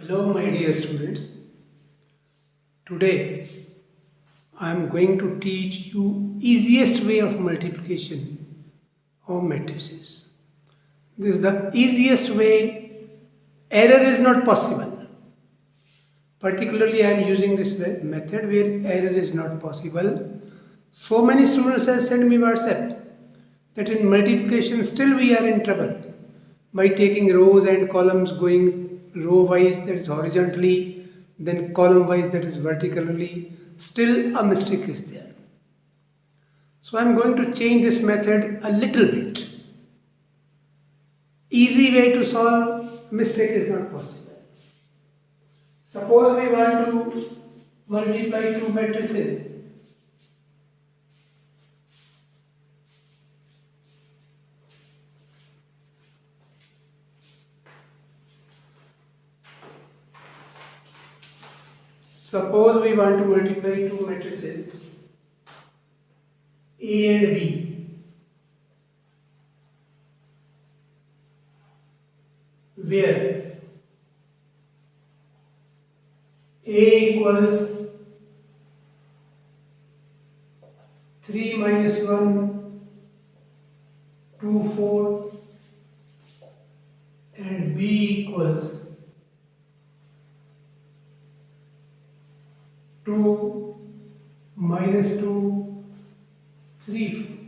Hello my dear students. Today I am going to teach you easiest way of multiplication of matrices. This is the easiest way. Error is not possible. Particularly I am using this method where error is not possible. So many students have sent me WhatsApp that in multiplication still we are in trouble by taking rows and columns, going row wise, that is horizontally, then column wise, that is vertically. Still a mistake is there. So I am going to change this method a little bit. Easy way to solve mistake is not possible. Suppose we want to multiply two matrices. Suppose we want to multiply two matrices A and B, where A equals 3 minus 1, 2, 4, and B equals 2 minus 2, 3,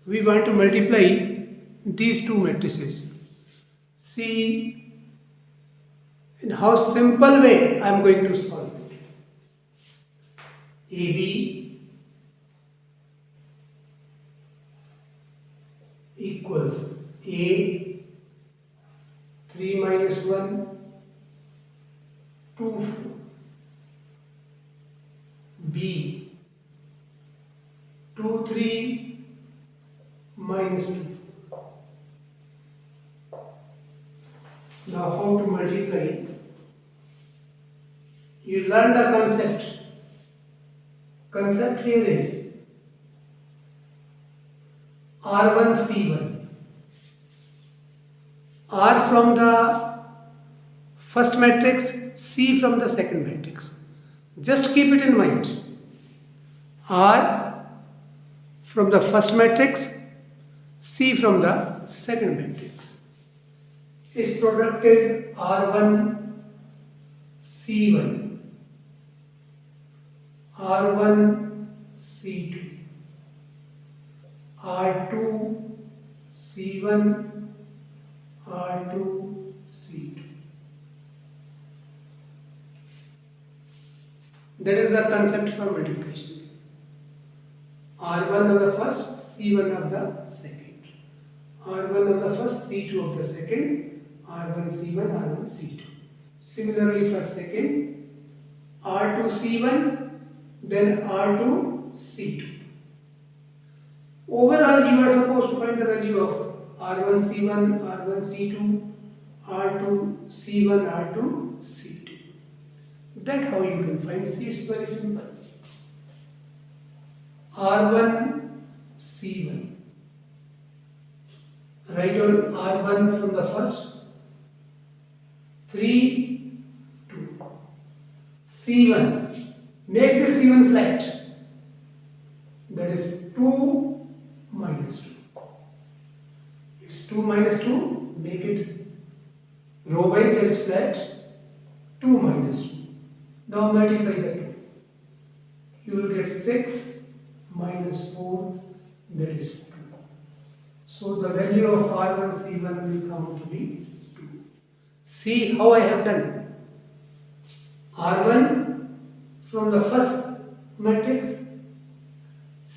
4. We want to multiply these two matrices. See in how simple way I am going to solve it. AB equals A 3 minus 1, 2, 4. B 2, 3 minus 2. Now how to multiply? You learn the concept. Concept here is R1 C1. R from the first matrix, C from the second matrix. Just keep it in mind. R from the first matrix, C from the second matrix. Its product is R1 C1, R1 C2, R2 C1, R2 C2. That is the concept for multiplication. R1 of the first, C1 of the second. R1 of the first, C2 of the second, R1 C1, R1 C2. Similarly for second, R2 C1, then R2 C2. Overall you are supposed to find the value of R1 C1, R1 C2, R2 C1, R2 C2. That's how you can find. See, it's very simple. R1 C1. Write down R1 from the first. 3, 2. C1. Make this C1 flat. That is 2 minus 2. It's 2 minus 2. Make it row wise, that is flat. 2 minus 2. Now multiply the 2. You will get 6 minus 4, that is 2. So the value of R1 C1 will come to be 2. See how I have done. R1 from the first matrix,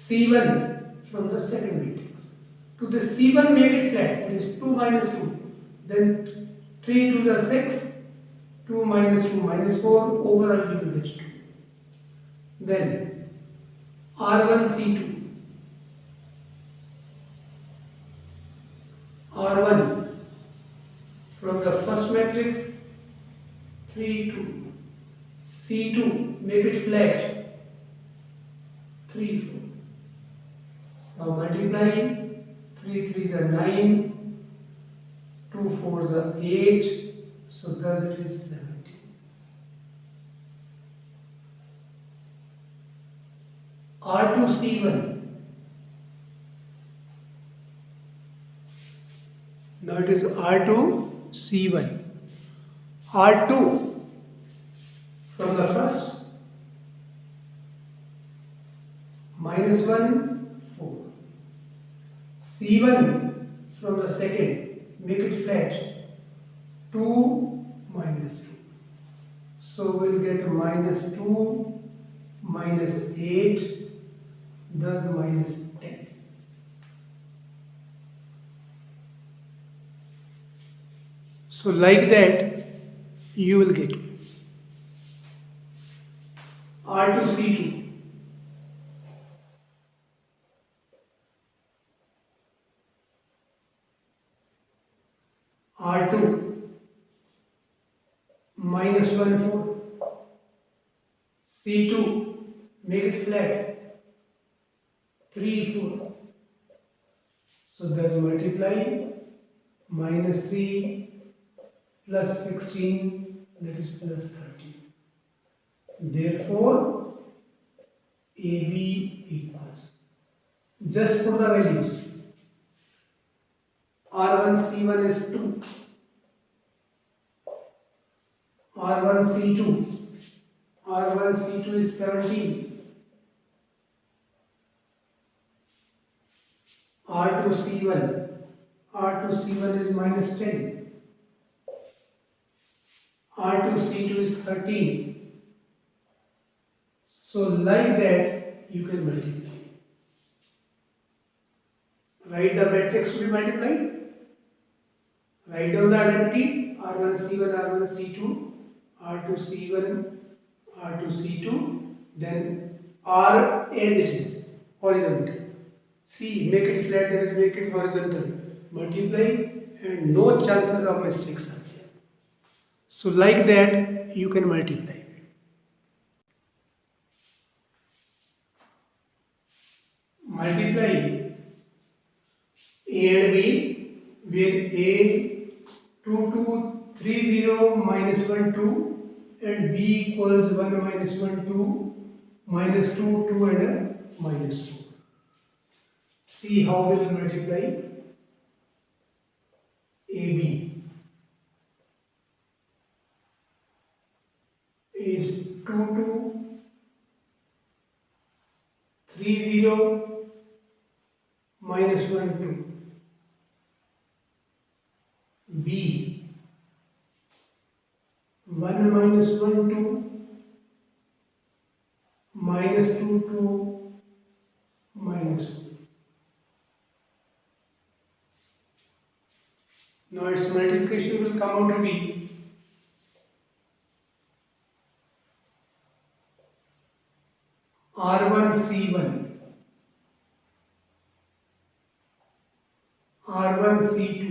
C1 from the second matrix. To the C1 make it flat, it is 2 minus 2. Then 3 to the 6, 2 minus 2 minus 4, overall you will get 2. Then R1 C2. R1 from the first matrix, 3, 2. C2, make it flat, 3, 4. Now multiply, 3 3 is 9, 2 4s are 8, so thus it is 17. R2C1. Now it is R2C1. R2 from the first -1 4. C1 from the second, make it flat, 2 minus 2. So we'll get -2 -8, thus -10. So like that you will get R2C2. R2 -1 4. C2, make it flat, 3 4. So that's multiply -3 plus 16, that is plus 30. Therefore, AB equals, just put the values. R1C1 is 2, R1C2, R1C2 is 17, R2C1, R2C1 is -10, R2C2 is 13. So like that you can multiply. Write the matrix to be multiplied. Write down the identity R1C1, R1C2, R2C1, R2C2, then R as it is, horizontal. C, make it flat, that is make it horizontal. Multiply and no chances of mistakes are there. So like that you can multiply. Multiply A and B, where A is 2 2 3 0 minus 1 2 and B equals 1 minus 1 2 minus 2 2 and minus 2. See how we will multiply AB. Is 2 2 3 0 minus 1 2. B 1 minus 1 2 minus 2 2 minus 1. Now its multiplication will come out to be R1C1, R1C2,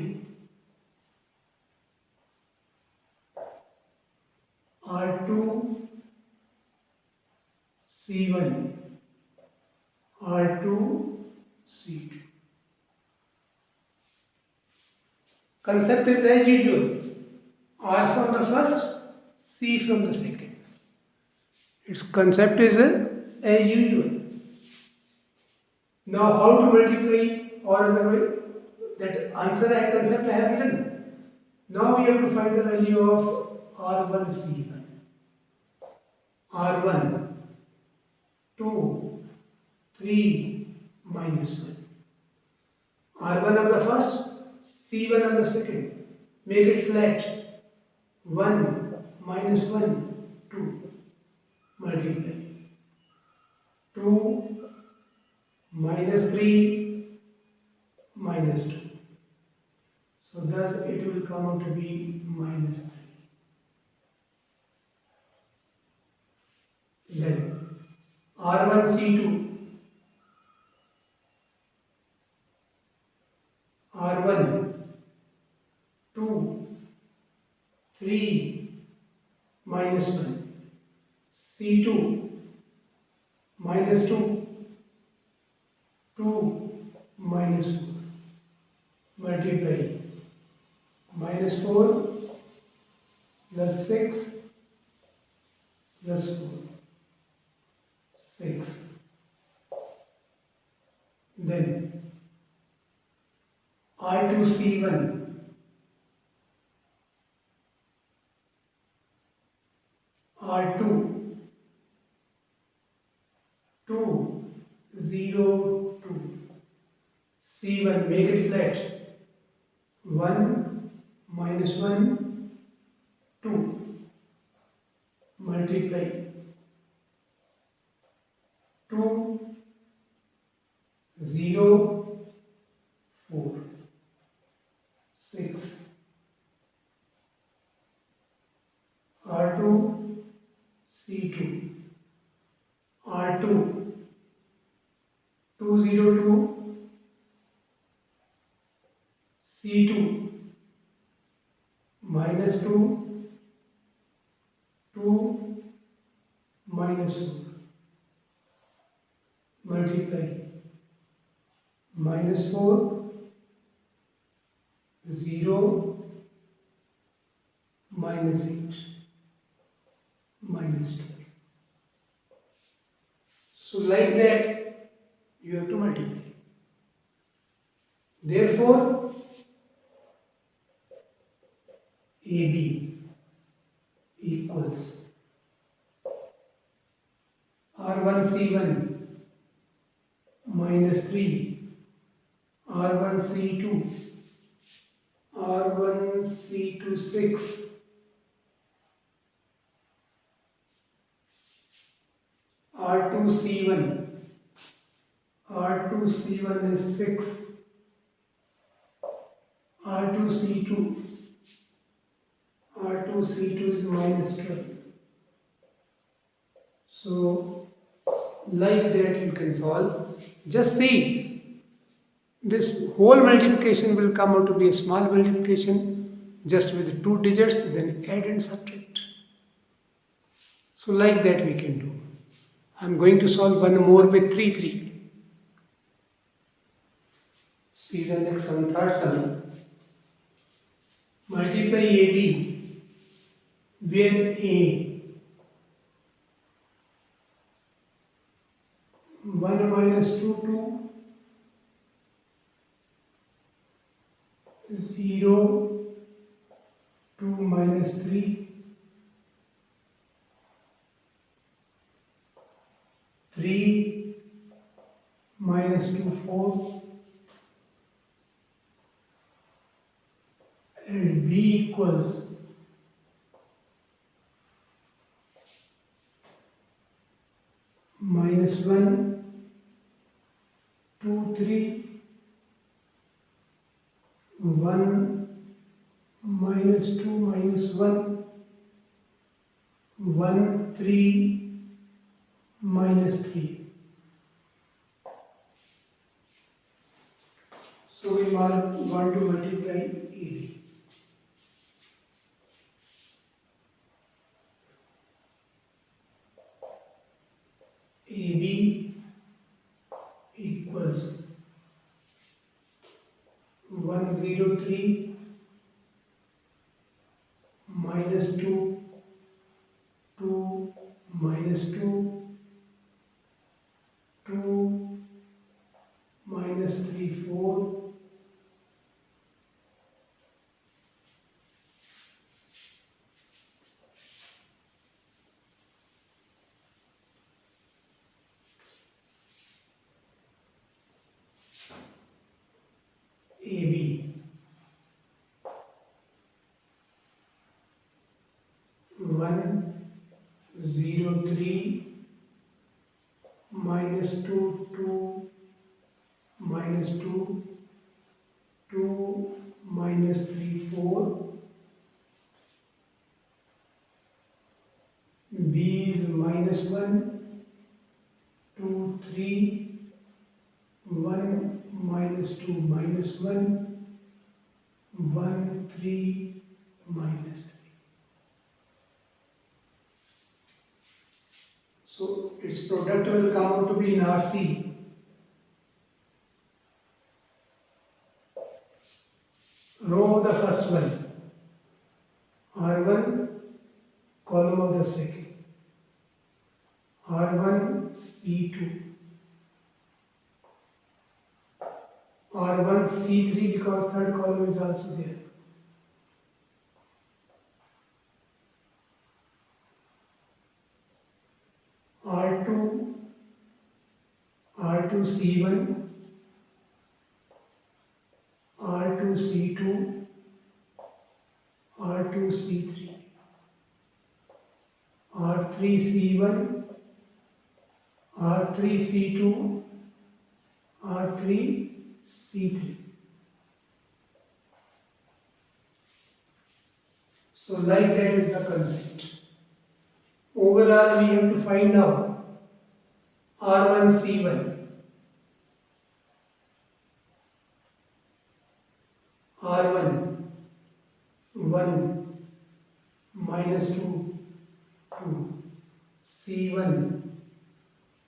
R2C1, R2C2. Concept is as usual. R from the first, C from the second. Its concept is as usual. Now how to multiply or otherwise, that answer and concept I have written. Now we have to find the value of R1C1. R1, 2, 3, minus 1. R1 of the first, C1 of the second. Make it flat. 1, minus 1, 2. Multiply. 2, minus 3, minus 2. So thus it will come out to be minus 3. Then R1C2, R1, 2, 3, minus 1, C2, minus 2, 2, minus 4, multiply, minus 4 plus 6 plus 4, 6. Then R2C1, R2, 2, 0, 2, C1, make it flat, 1 minus 1, 2, multiply 2, 0, 4, 6, R2, C2, R2, 202, C2, minus 2, 2, minus 4, multiply minus 4, 0, minus 8, minus 2. So like that you have to multiply. Therefore AB equals R1C1 minus 3, R1C2, R1C2 6, R2C1, R2C1 is 6, R2C2, R2C2 is minus 12. So like that you can solve. Just see, this whole multiplication will come out to be a small multiplication just with 2 digits, then add and subtract. So like that we can do. I am going to solve one more with 3, 3. See the next one, third sum. Multiply AB, where A 1 minus 2, 2, 0, 2 minus 3, 3 minus 2, 4, and B equals minus 1, 2, 3, 1 minus 2 minus 1, 1, 3 minus 3. So we want to multiply AB. AB equals 103 minus 2, 2 minus 2, 2 minus 3, 4, AB 103 minus 2, 2 minus 2, 2 minus 3, 4. B is minus 1, 2, 3, 1 minus 2 minus 1, 1, 3 minus 3. So its product will come out to be in RC. Row the first one. R1 column of the second, R1 C2, R1 C3 because third column is also there, R2 C1, R2 C2, R2 C3, R3 C1, R3 C2, R3 C3. So like that is the concept. Overall we have to find out R1 C1, R1 1 minus 2 2, C1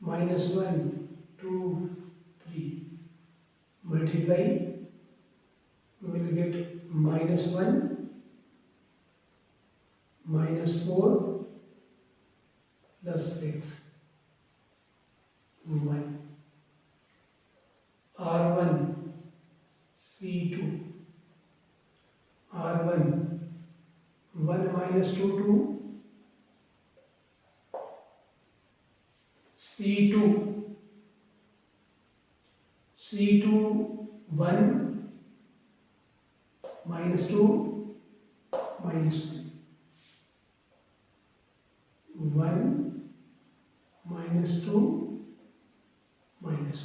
minus 1 2 3, multiply, we will get minus 1 minus 4 plus 6 1, R1 C2, R1 1 minus 2 2, C2 1 minus 2 minus 1, 1 minus 2 minus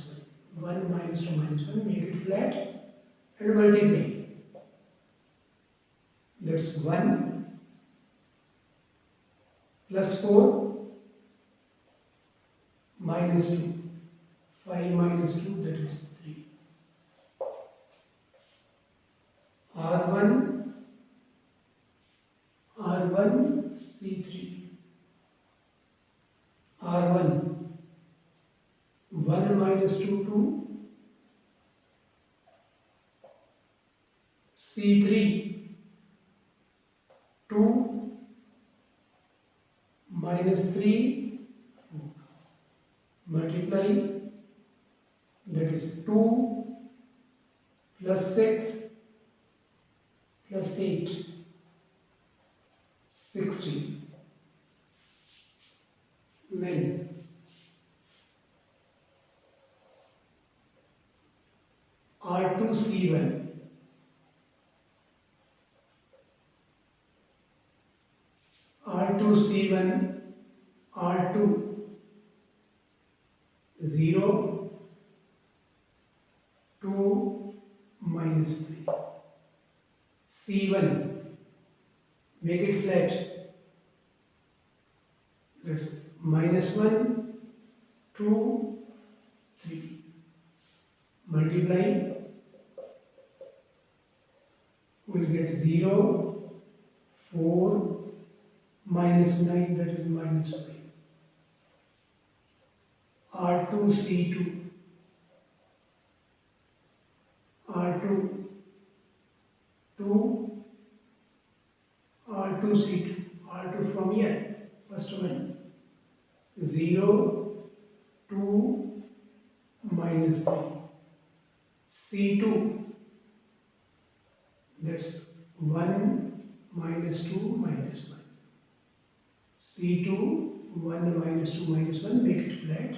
1, 1 minus 2 minus 1, make it flat and multiply. That's 1 plus 4 minus 2, 5 minus 2, that is 3. R1 C3, R1 1 minus 2 2, C3 2 minus 3 4, multiply, that is 2 plus 6 plus 8, 16. 9. R2 C1, R2 C1, R2 0 2 minus 3, C1, make it flat, that's minus 1 2 3, multiply, we will get 0 4 minus 9, that is minus 5. R2 C2, R2 2, R2 C2, R2 from here, first one, 0 2 minus 3, C2, that's 1 minus 2 minus 1, C2 1 minus 2 minus 1, make it flat,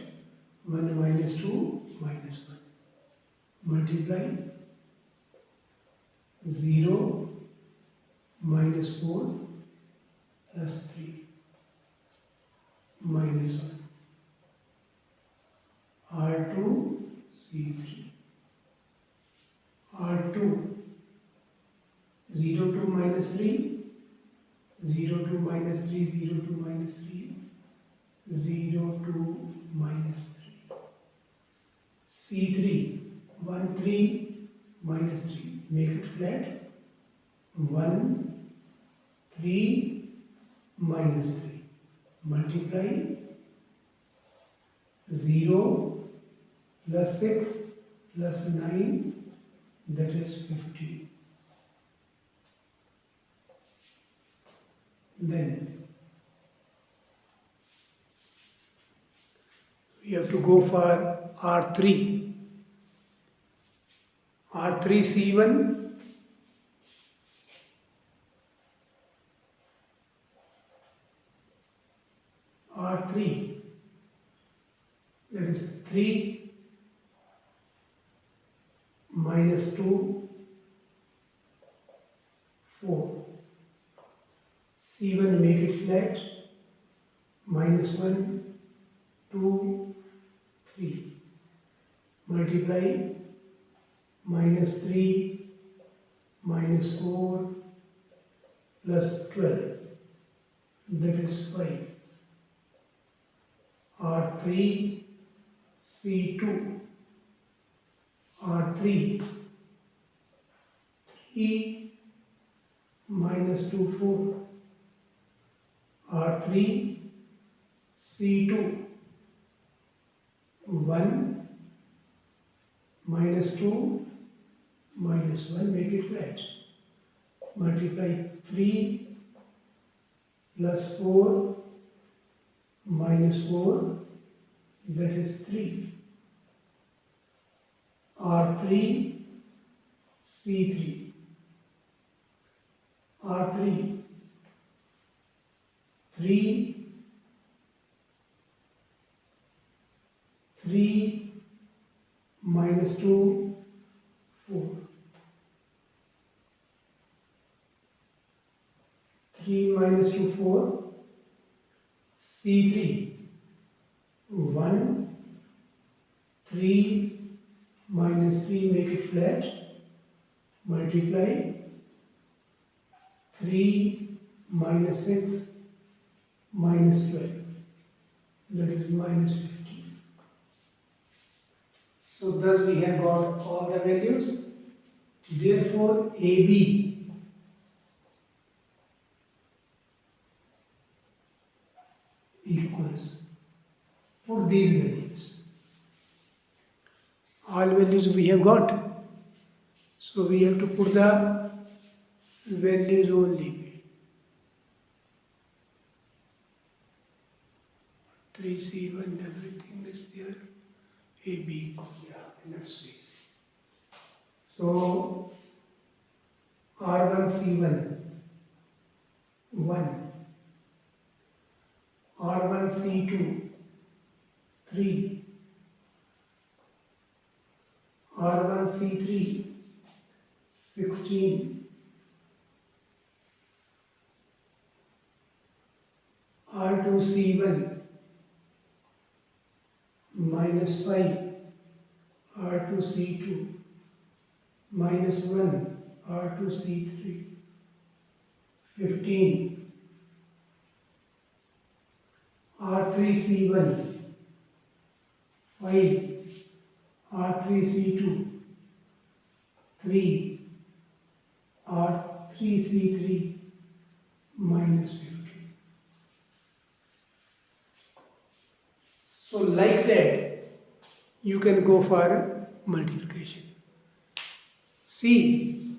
1 minus 2 minus 1, multiply, 0 minus 4 plus 3 minus 1, R2 C3, R2 0 2 minus 3, 0 2 minus 3, 0 2 minus 3, 0 2 minus 3, C3 1 3 minus 3, make it flat, 1 3 minus 3, multiply, 0 plus 6 plus 9, that is 15. Then we have to go for R3. R3C1, R3, that is 3 minus 2, 4. C1 make it flat, minus 1, 2, 3. Multiply minus 3 minus 4 plus 12, that is 5. R3 C2, R3, 3 minus 2, 4. R3 C2, 1 minus 2 minus 1, make it flat. Multiply 3 plus 4 minus 4, that is 3. R3 C3, R3, 3 minus 2, 4. 3 minus 2, 4. C3, 1, 3 minus 3, make it flat. Multiply 3 minus 6 minus 12, that is minus 15. So thus we have got all the values. Therefore AB equals, put these values. All values we have got. So we have to put the values only. 3C1, everything is there. AB, yeah, let's see. So R1C1, 1. R1C2, 3. R1C3, 16. R2C1, minus 5. R2C2, minus 1. R2C3, 15. R3C1, 5. R3C2, 3. R3C3, minus 15. So like that, you can go for multiplication. See,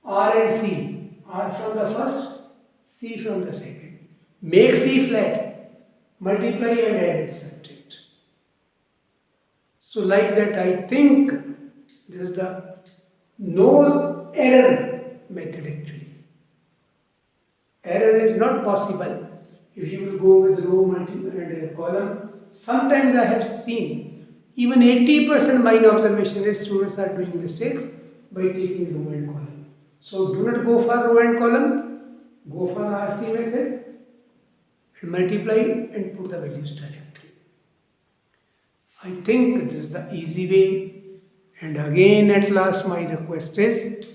R and C, R from the first, C from the second. Make C flat, multiply and add and subtract. So like that, I think this is the no error method actually. Error is not possible if you will go with row and column. Sometimes I have seen even 80% my observation is students are doing mistakes by taking row and column. So do not go for row and column, go for RC method and multiply and put the values directly. I think this is the easy way. And again at last my request is,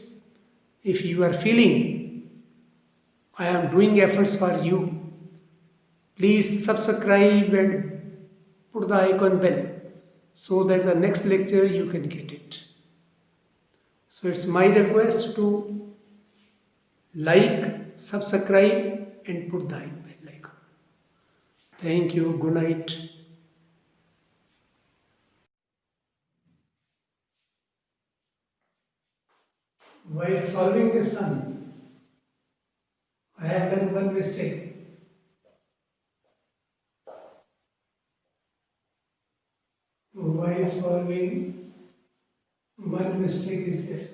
if you are feeling I am doing efforts for you, please subscribe and put the icon bell so that the next lecture you can get it. So it's my request to like, subscribe and put the bell icon. Thank you. Good night. While solving the sum, I have done one mistake. While solving, one mistake is there.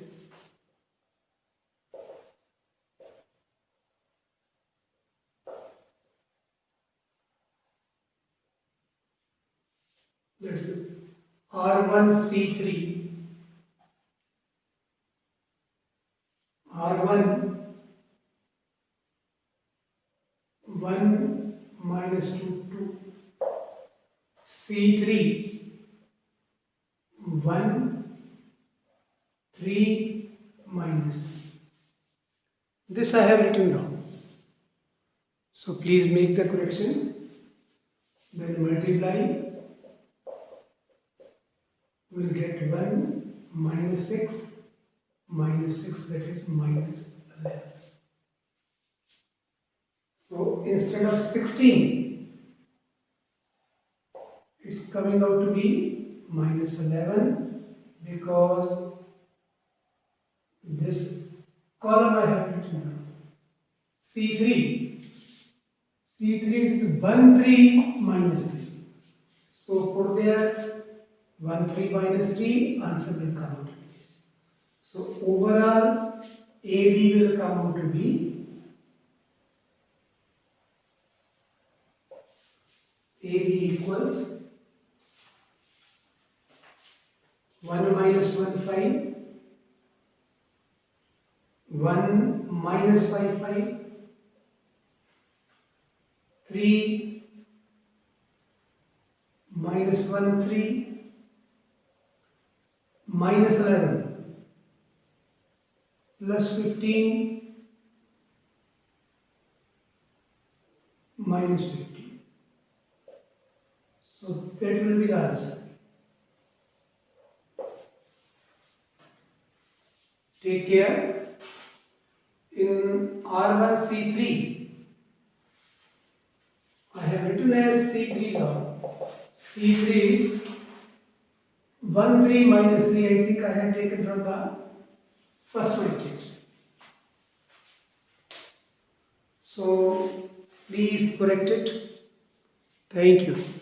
That's it. R1C3. R1 1 minus 2 2. C3 1 3 minus 3. This I have written down. So please make the correction. Then multiply. We'll get 1 minus 6 minus 6, that is minus 11. So instead of 16, it's coming out to be minus 11 because this column I have written down. C3 is 1 3 minus 3. So put there 1 3 minus 3, answer will come out to be this. So overall AB will come out to be AB equals 1 minus 1 5, 1 minus 5 5, 3 minus 1 3, minus 11 plus 15 minus 15. So that will be the answer. Take care. In R1C3, I have written as C3 now. C3 is 1 3 minus 3. I think I have taken from the first matrix. So please correct it. Thank you.